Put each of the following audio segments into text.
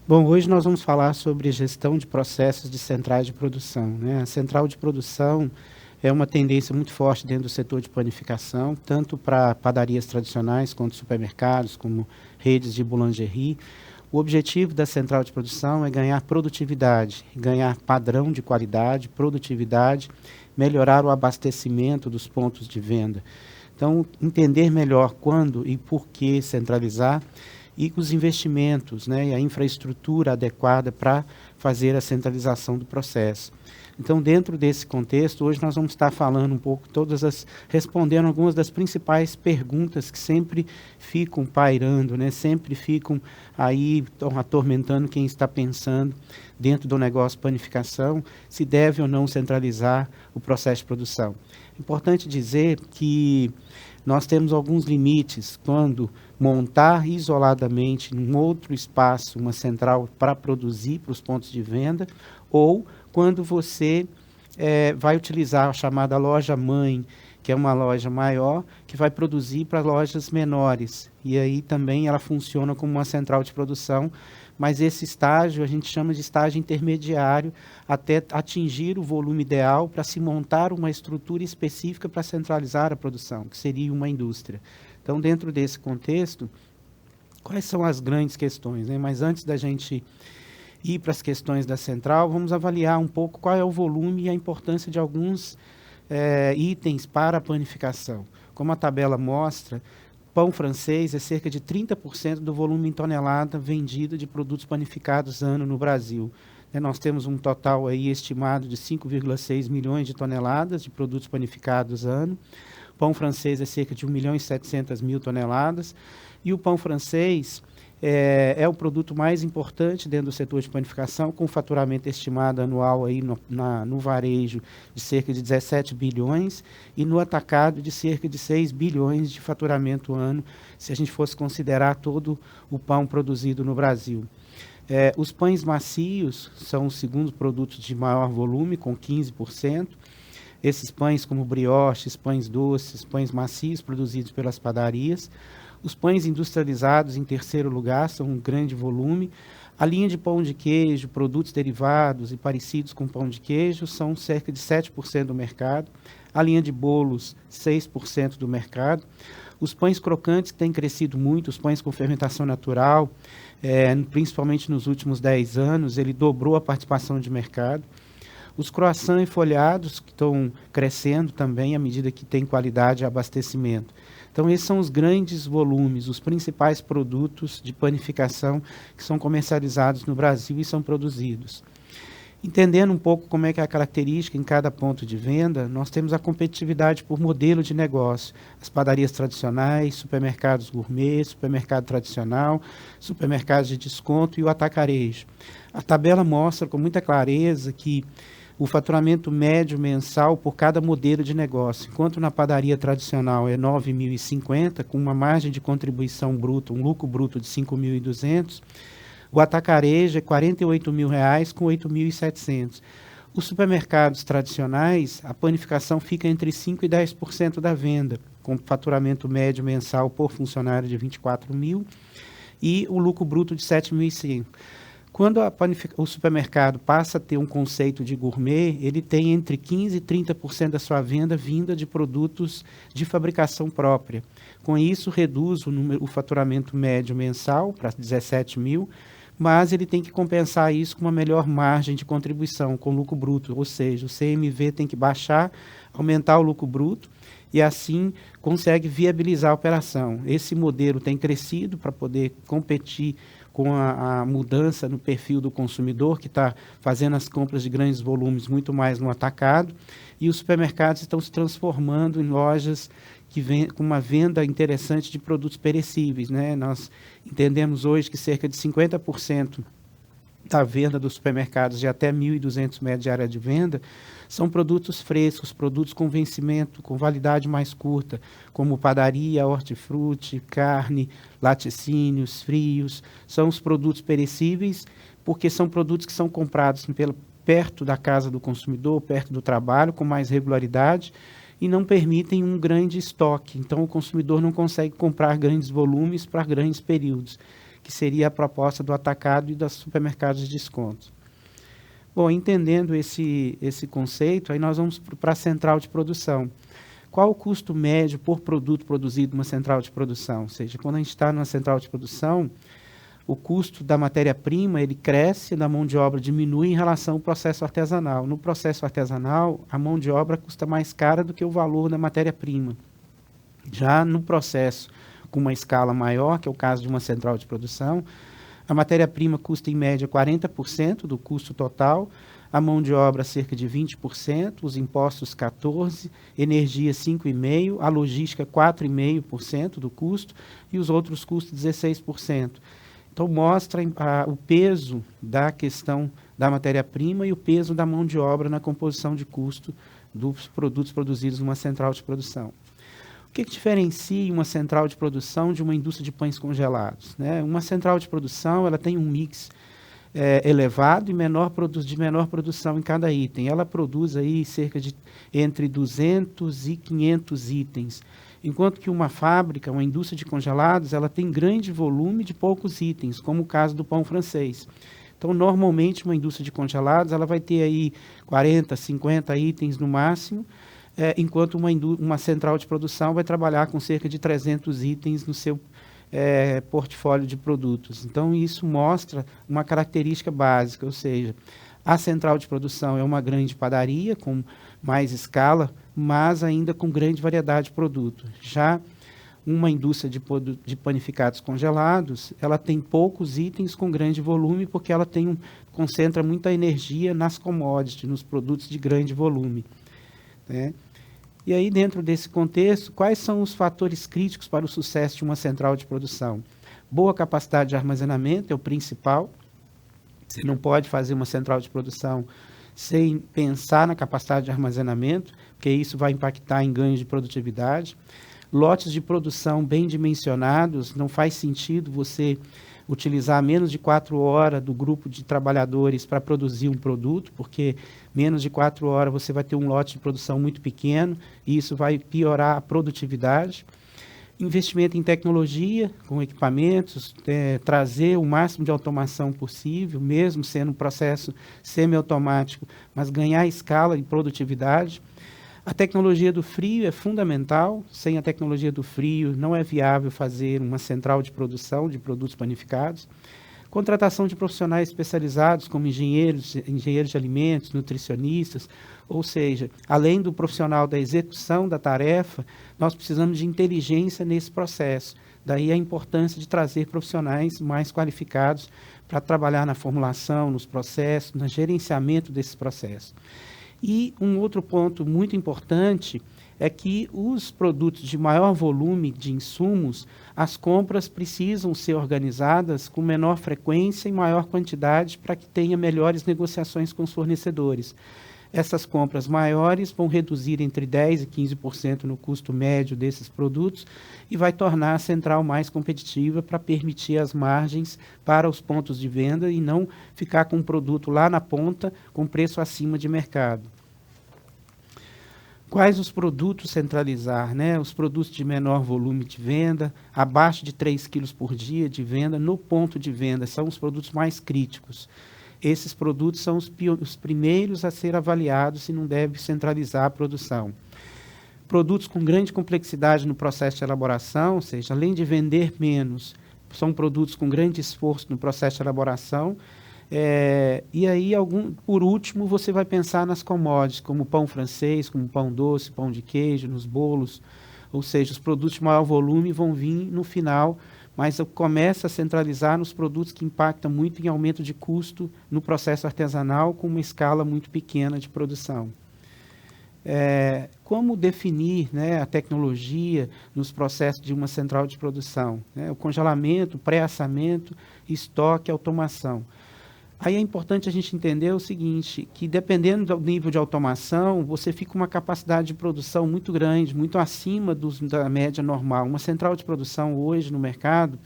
Bom, hoje nós vamos falar sobre gestão de processos de centrais de produção, né? A central de produção é uma tendência muito forte dentro do setor de panificação, tanto para padarias tradicionais quanto supermercados, como redes de boulangerie. O objetivo da central de produção é ganhar produtividade, ganhar padrão de qualidade, produtividade, melhorar o abastecimento dos pontos de venda. Então, entender melhor quando e por que centralizar e os investimentos, né, e a infraestrutura adequada para fazer a centralização do processo. Então, dentro desse contexto, hoje nós vamos estar falando um pouco, respondendo algumas das principais perguntas que sempre ficam pairando, né, sempre ficam aí atormentando quem está pensando dentro do negócio panificação, se deve ou não centralizar o processo de produção. É importante dizer que nós temos alguns limites quando montar isoladamente em outro espaço uma central para produzir para os pontos de venda, ou quando você vai utilizar a chamada loja-mãe, que é uma loja maior, que vai produzir para lojas menores. E aí também ela funciona como uma central de produção, mas esse estágio a gente chama de estágio intermediário, até atingir o volume ideal para se montar uma estrutura específica para centralizar a produção, que seria uma indústria. Então, dentro desse contexto, quais são as grandes questões, né? Mas antes da gente ir para as questões da central, vamos avaliar um pouco qual é o volume e a importância de alguns itens para a panificação. Como a tabela mostra, pão francês é cerca de 30% do volume em tonelada vendido de produtos panificados ano no Brasil. Nós temos um total aí estimado de 5,6 milhões de toneladas de produtos panificados ano. Pão francês é cerca de 1.700.000 toneladas. E o pão francês é o produto mais importante dentro do setor de panificação, com faturamento estimado anual aí no varejo de cerca de 17 bilhões e no atacado de cerca de 6 bilhões de faturamento ano, se a gente fosse considerar todo o pão produzido no Brasil. Os pães macios são o segundo produto de maior volume, com 15%. Esses pães como brioches, pães doces, pães macios produzidos pelas padarias. Os pães industrializados, em terceiro lugar, são um grande volume. A linha de pão de queijo, produtos derivados e parecidos com pão de queijo, são cerca de 7% do mercado. A linha de bolos, 6% do mercado. Os pães crocantes têm crescido muito, os pães com fermentação natural, principalmente nos últimos 10 anos, ele dobrou a participação de mercado. Os croissants e folhados que estão crescendo também à medida que tem qualidade e abastecimento. Então, esses são os grandes volumes, os principais produtos de panificação que são comercializados no Brasil e são produzidos. Entendendo um pouco como é que é a característica em cada ponto de venda, nós temos a competitividade por modelo de negócio. As padarias tradicionais, supermercados gourmet, supermercado tradicional, supermercados de desconto e o atacarejo. A tabela mostra com muita clareza que o faturamento médio mensal por cada modelo de negócio, enquanto na padaria tradicional é 9.050, com uma margem de contribuição bruta, um lucro bruto de 5.200, o atacarejo é R$ 48.000 com 8.700. Os supermercados tradicionais, a panificação fica entre 5% e 10% da venda, com faturamento médio mensal por funcionário de 24.000 e o lucro bruto de 7.100. Quando o supermercado passa a ter um conceito de gourmet, ele tem entre 15% e 30% da sua venda vinda de produtos de fabricação própria. Com isso, reduz o faturamento médio mensal para 17.000, mas ele tem que compensar isso com uma melhor margem de contribuição, com lucro bruto, ou seja, o CMV tem que baixar, aumentar o lucro bruto, e assim consegue viabilizar a operação. Esse modelo tem crescido para poder competir com a mudança no perfil do consumidor, que está fazendo as compras de grandes volumes muito mais no atacado, e os supermercados estão se transformando em lojas que vem com uma venda interessante de produtos perecíveis, né? Nós entendemos hoje que cerca de 50% da venda dos supermercados de até 1.200 metros de área de venda são produtos frescos, produtos com vencimento, com validade mais curta, como padaria, hortifruti, carne, laticínios, frios. São os produtos perecíveis, porque são produtos que são comprados perto da casa do consumidor, perto do trabalho, com mais regularidade, e não permitem um grande estoque. Então, o consumidor não consegue comprar grandes volumes para grandes períodos. que seria a proposta do atacado e dos supermercados de desconto. Bom, entendendo esse conceito, aí nós vamos para a central de produção. Qual o custo médio por produto produzido numa central de produção? Ou seja, quando a gente está numa central de produção, o custo da matéria-prima ele cresce, da mão de obra diminui em relação ao processo artesanal. No processo artesanal, a mão de obra custa mais cara do que o valor da matéria-prima. Já no processo com uma escala maior, que é o caso de uma central de produção, a matéria-prima custa em média 40% do custo total, a mão de obra cerca de 20%, os impostos 14%, energia 5,5%, a logística 4,5% do custo e os outros custos 16%. Então, mostra o peso da questão da matéria-prima e o peso da mão de obra na composição de custo dos produtos produzidos numa central de produção. O que diferencia uma central de produção de uma indústria de pães congelados? Né? Uma central de produção ela tem um mix elevado e de menor produção em cada item. Ela produz aí cerca de entre 200 e 500 itens. Enquanto que uma fábrica, uma indústria de congelados, ela tem grande volume de poucos itens, como o caso do pão francês. Então, normalmente, uma indústria de congelados, ela vai ter aí 40, 50 itens no máximo, enquanto uma central de produção vai trabalhar com cerca de 300 itens no seu portfólio de produtos. Então, isso mostra uma característica básica, ou seja, a central de produção é uma grande padaria com mais escala, mas ainda com grande variedade de produto. Já uma indústria de panificados congelados, ela tem poucos itens com grande volume, porque ela concentra muita energia nas commodities, nos produtos de grande volume. Né? E aí, dentro desse contexto, quais são os fatores críticos para o sucesso de uma central de produção? Boa capacidade de armazenamento é o principal. Você não pode fazer uma central de produção sem pensar na capacidade de armazenamento, porque isso vai impactar em ganhos de produtividade. Lotes de produção bem dimensionados, não faz sentido você utilizar menos de 4 horas do grupo de trabalhadores para produzir um produto, porque menos de 4 horas você vai ter um lote de produção muito pequeno e isso vai piorar a produtividade. Investimento em tecnologia, com equipamentos, trazer o máximo de automação possível, mesmo sendo um processo semiautomático, mas ganhar escala e produtividade. A tecnologia do frio é fundamental. Sem a tecnologia do frio, não é viável fazer uma central de produção de produtos panificados. Contratação de profissionais especializados, como engenheiros de alimentos, nutricionistas, ou seja, além do profissional da execução da tarefa, nós precisamos de inteligência nesse processo. Daí a importância de trazer profissionais mais qualificados para trabalhar na formulação, nos processos, no gerenciamento desses processos. E um outro ponto muito importante é que os produtos de maior volume de insumos, as compras precisam ser organizadas com menor frequência e maior quantidade para que tenha melhores negociações com os fornecedores. Essas compras maiores vão reduzir entre 10% e 15% no custo médio desses produtos e vai tornar a central mais competitiva para permitir as margens para os pontos de venda e não ficar com um produto lá na ponta com preço acima de mercado. Quais os produtos centralizar? Né? Os produtos de menor volume de venda, abaixo de 3 quilos por dia de venda, no ponto de venda, são os produtos mais críticos. Esses produtos são os primeiros a ser avaliados se não deve centralizar a produção. Produtos com grande complexidade no processo de elaboração, ou seja, além de vender menos, são produtos com grande esforço no processo de elaboração. E aí, por último, você vai pensar nas commodities, como pão francês, como pão doce, pão de queijo, nos bolos, ou seja, os produtos de maior volume vão vir no final, mas começa a centralizar nos produtos que impactam muito em aumento de custo no processo artesanal com uma escala muito pequena de produção. Como definir, né, a tecnologia nos processos de uma central de produção? Né? O congelamento, pré-assamento, estoque, automação. Aí é importante a gente entender o seguinte, que dependendo do nível de automação, você fica com uma capacidade de produção muito grande, muito acima da média normal. Uma central de produção hoje no mercado,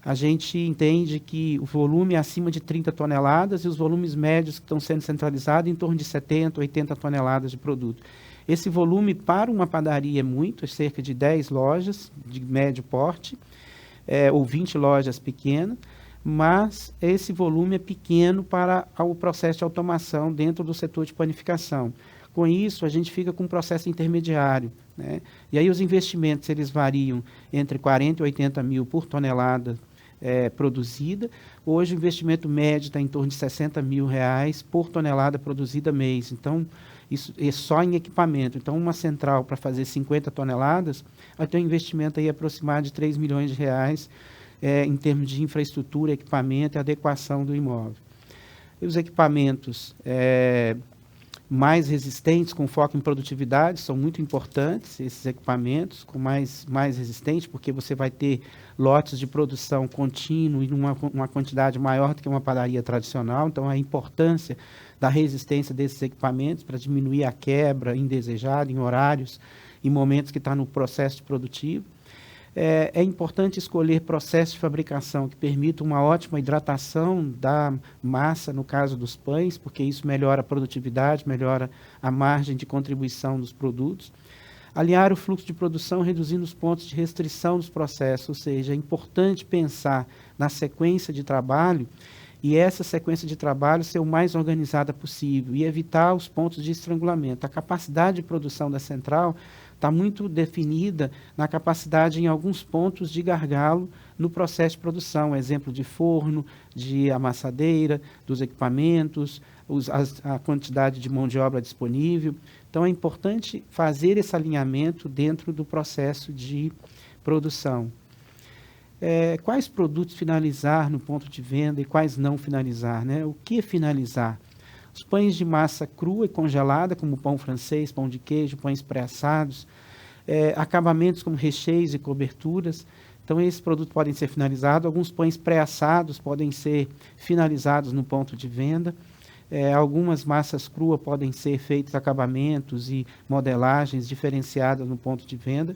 a gente entende que o volume é acima de 30 toneladas e os volumes médios que estão sendo centralizados em torno de 70, 80 toneladas de produto. Esse volume para uma padaria é muito, é cerca de 10 lojas de médio porte, ou 20 lojas pequenas. mas esse volume é pequeno para o processo de automação dentro do setor de panificação. Com isso, a gente fica com um processo intermediário, né? E aí os investimentos, eles variam entre 40 e 80 mil por tonelada produzida. Hoje o investimento médio está em torno de 60 mil reais por tonelada produzida mês. Então, isso é só em equipamento. Então, uma central para fazer 50 toneladas, vai ter um investimento aí aproximado de 3 milhões de reais em termos de infraestrutura, equipamento e adequação do imóvel. E os equipamentos mais resistentes, com foco em produtividade, são muito importantes, esses equipamentos, com mais resistentes, porque você vai ter lotes de produção contínuo e uma quantidade maior do que uma padaria tradicional. Então, a importância da resistência desses equipamentos para diminuir a quebra indesejada em horários, em momentos que está no processo produtivo. É importante escolher processos de fabricação que permitam uma ótima hidratação da massa, no caso dos pães, porque isso melhora a produtividade, melhora a margem de contribuição dos produtos. Alinhar o fluxo de produção, reduzindo os pontos de restrição dos processos, ou seja, é importante pensar na sequência de trabalho e essa sequência de trabalho ser o mais organizada possível e evitar os pontos de estrangulamento. A capacidade de produção da central está muito definida na capacidade em alguns pontos de gargalo no processo de produção, exemplo de forno, de amassadeira, dos equipamentos, a quantidade de mão de obra disponível. Então, é importante fazer esse alinhamento dentro do processo de produção. Quais produtos finalizar no ponto de venda e quais não finalizar, né? O que finalizar? Os pães de massa crua e congelada, como pão francês, pão de queijo, pães pré-assados, acabamentos como recheios e coberturas. Então, esses produtos podem ser finalizados. Alguns pães pré-assados podem ser finalizados no ponto de venda. Algumas massas cruas podem ser feitos acabamentos e modelagens diferenciadas no ponto de venda.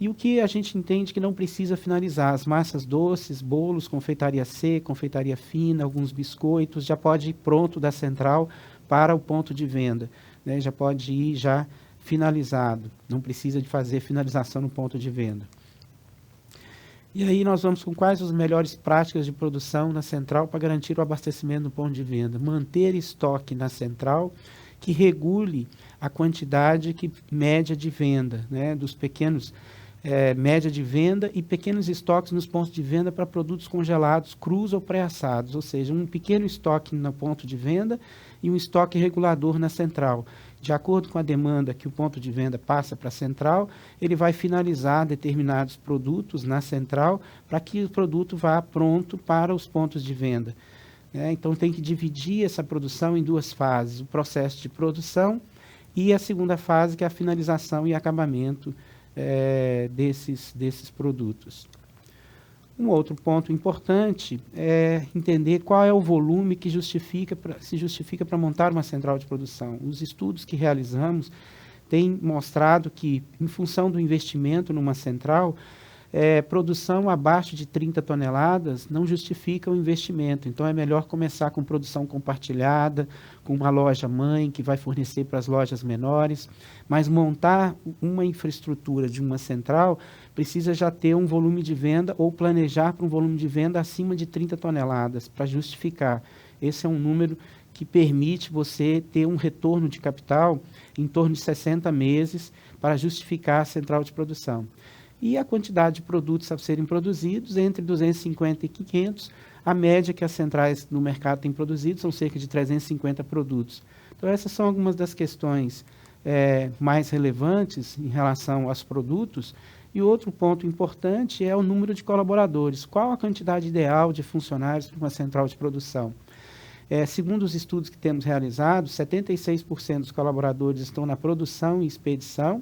E o que a gente entende que não precisa finalizar, as massas doces, bolos, confeitaria seca, confeitaria fina, alguns biscoitos, já pode ir pronto da central para o ponto de venda, né? Já pode ir já finalizado, não precisa de fazer finalização no ponto de venda. E aí nós vamos com quais as melhores práticas de produção na central para garantir o abastecimento no ponto de venda. Manter estoque na central que regule a quantidade média de venda, né, dos pequenos média de venda e pequenos estoques nos pontos de venda para produtos congelados, crus ou pré-assados, ou seja, um pequeno estoque no ponto de venda e um estoque regulador na central. De acordo com a demanda que o ponto de venda passa para a central, ele vai finalizar determinados produtos na central para que o produto vá pronto para os pontos de venda. Então, tem que dividir essa produção em duas fases, o processo de produção e a segunda fase, que é a finalização e acabamento desses produtos. Um outro ponto importante é entender qual é o volume que se justifica para montar uma central de produção. Os estudos que realizamos têm mostrado que, em função do investimento numa central, produção abaixo de 30 toneladas não justifica o investimento. Então, é melhor começar com produção compartilhada, com uma loja mãe que vai fornecer para as lojas menores. Mas montar uma infraestrutura de uma central precisa já ter um volume de venda ou planejar para um volume de venda acima de 30 toneladas para justificar. Esse é um número que permite você ter um retorno de capital em torno de 60 meses para justificar a central de produção. E a quantidade de produtos a serem produzidos, entre 250 e 500, a média que as centrais no mercado têm produzido são cerca de 350 produtos. Então, essas são algumas das questões mais relevantes em relação aos produtos. E outro ponto importante é o número de colaboradores. Qual a quantidade ideal de funcionários para uma central de produção? Segundo os estudos que temos realizados, 76% dos colaboradores estão na produção e expedição,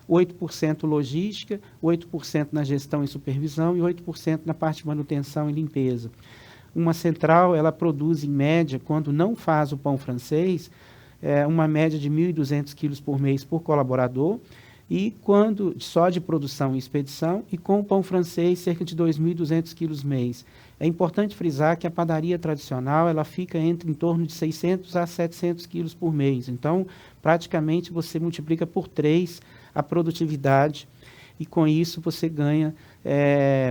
8% logística, 8% na gestão e supervisão e 8% na parte de manutenção e limpeza. Uma central, ela produz, em média, quando não faz o pão francês, uma média de 1.200 quilos por mês por colaborador, e quando só de produção e expedição, e com o pão francês, cerca de 2.200 quilos mês. É importante frisar que a padaria tradicional, ela fica em torno de 600 a 700 quilos por mês. Então, praticamente, você multiplica por 3 a produtividade, e com isso você ganha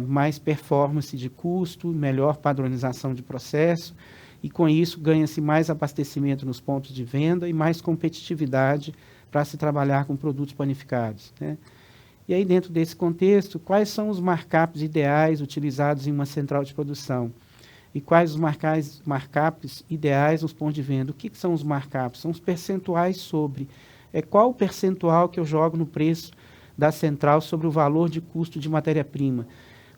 mais performance de custo, melhor padronização de processo, e com isso ganha-se mais abastecimento nos pontos de venda e mais competitividade para se trabalhar com produtos panificados, né? E aí, dentro desse contexto, quais são os markups ideais utilizados em uma central de produção? E quais os markups ideais nos pontos de venda? O que são os markups? São os percentuais sobre qual o percentual que eu jogo no preço da central sobre o valor de custo de matéria-prima.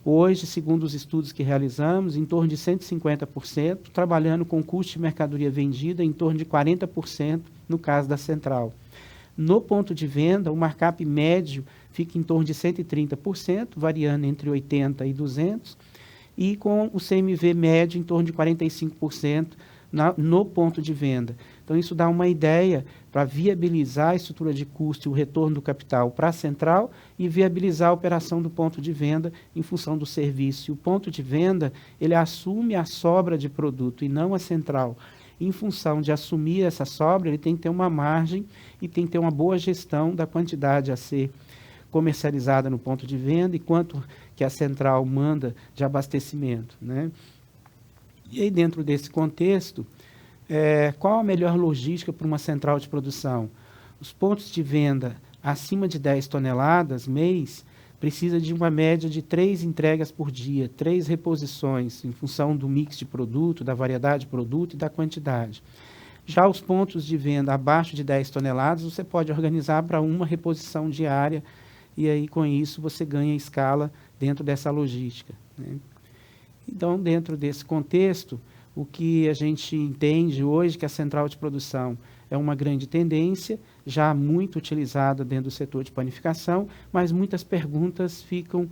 Hoje, segundo os estudos que realizamos, em torno de 150%, trabalhando com custo de mercadoria vendida em torno de 40% no caso da central. No ponto de venda, o markup médio fica em torno de 130%, variando entre 80% e 200%, e com o CMV médio em torno de 45% no ponto de venda. Então, isso dá uma ideia para viabilizar a estrutura de custo e o retorno do capital para a central e viabilizar a operação do ponto de venda em função do serviço. E o ponto de venda, ele assume a sobra de produto e não a central. Em função de assumir essa sobra, ele tem que ter uma margem e tem que ter uma boa gestão da quantidade a ser comercializada no ponto de venda e quanto que a central manda de abastecimento, né? E aí, dentro desse contexto, qual a melhor logística para uma central de produção? Os pontos de venda acima de 10 toneladas mês precisa de uma média de 3 entregas por dia, 3 reposições, em função do mix de produto, da variedade de produto e da quantidade. Já os pontos de venda abaixo de 10 toneladas, você pode organizar para uma reposição diária, e aí, com isso, você ganha escala dentro dessa logística, né? Então, dentro desse contexto, o que a gente entende hoje que a central de produção é uma grande tendência, já muito utilizada dentro do setor de panificação, mas muitas perguntas ficam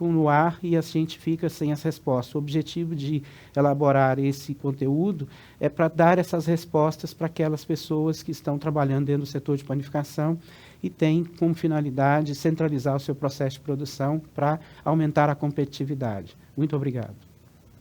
no ar e a gente fica sem as respostas. O objetivo de elaborar esse conteúdo é para dar essas respostas para aquelas pessoas que estão trabalhando dentro do setor de panificação e tem como finalidade centralizar o seu processo de produção para aumentar a competitividade. Muito obrigado.